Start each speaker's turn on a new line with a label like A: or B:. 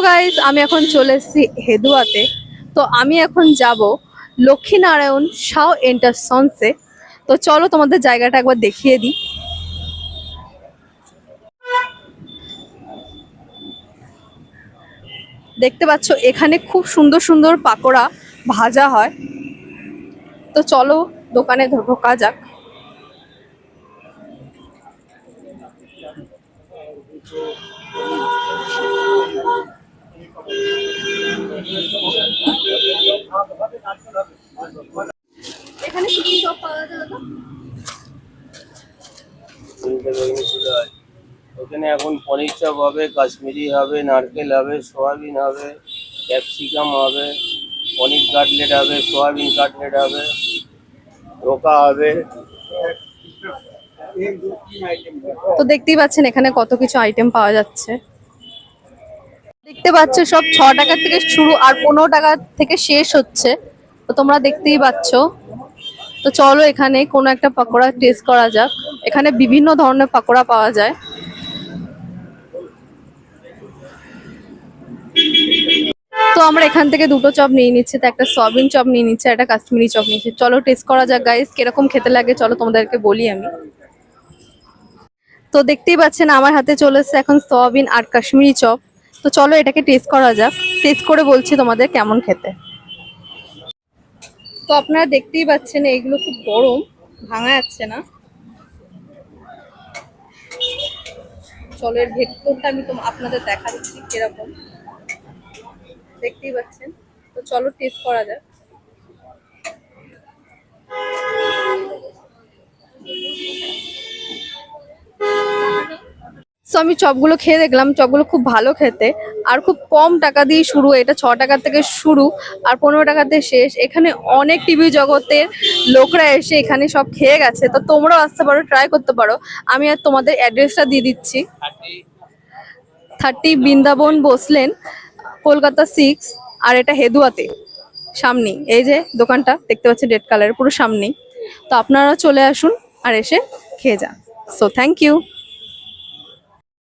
A: Guys, আমি এখন চলে এসেছি হেদুয়াতে। তো আমি এখন যাব লক্ষ্মীনারায়ণ শাহ এন্টারসন্সে। তো চলো তোমাদের জায়গাটা একবার দেখিয়ে দিই। দেখতে পাচ্ছ এখানে খুব সুন্দর সুন্দর পাকোড়া ভাজা হয়। তো চলো দোকানে ঢোকা যাক। এখানে কি কি সব পাওয়া যায় দাদা?
B: ওখানে এখন পনির চপ হবে, কাশ্মীরি হবে, নারকেল হবে, সোয়াবিন হবে, ক্যাপসিকাম হবে, পনির কাটলেট হবে, সোয়াবিন কাটলেট হবে, ধোকা হবে।
A: তো দেখতেই পাচ্ছেন এখানে কত কিছু আইটেম পাওয়া যাচ্ছে। দেখতে পাচ্ছ সব 6 টাকা থেকে শুরু আর 15 টাকা থেকে শেষ হচ্ছে। তো তোমরা দেখতেই পাচ্ছ। তো চলো এখানে কোনো একটা পাকোড়া টেস্ট করা যাক। এখানে বিভিন্ন ধরনের পাকোড়া পাওয়া যায়। তো আমরা এখান থেকে দুটো চপ নিয়ে নিচ্ছি, তো একটা সয়াবিন চপ নিয়ে নিচ্ছি, একটা কাশ্মীরি চপ নিচ্ছি। চলো টেস্ট করা যাক গাইস, কিরকম খেতে লাগে চলো তোমাদেরকে বলি আমি। তো দেখতেই পাচ্ছেন আমার হাতে চলে এসেছে এখন সয়াবিন আর কাশ্মীরি চপ। তো চলো এটাকে টেস্ট করা যাক, টেস্ট করে বলছি তোমাদের কেমন খেতে। তো আপনারা দেখতেই পাচ্ছেন এইগুলো খুব গরম, ভাঙা যাচ্ছে না। চলো এর ভেতরটা আমি আপনাদের দেখা দিচ্ছি কিরকম, দেখতেই পাচ্ছেন। তো চলো টেস্ট করা যাক। সো আমি চপগুলো খেয়ে দেখলাম, চপগুলো খুব ভালো খেতে। আর খুব কম টাকা দিয়ে শুরু, এটা 6 টাকা থেকে শুরু আর 15 টাকাতে শেষ। এখানে অনেক টিভি জগতের লোকরা এসে এখানে সব খেয়ে গেছে। তো তোমরাও আসতে পারো, ট্রাই করতে পারো। আমি আর তোমাদের অ্যাড্রেসটা দিয়ে দিচ্ছি। 30 বৃন্দাবন বসলেন, কলকাতা 6। আর এটা হেদুয়াতে সামনেই, এই যে দোকানটা দেখতে পাচ্ছি রেড কালারের পুরো সামনেই। তো আপনারা চলে আসুন আর এসে খেয়ে যান। So thank you.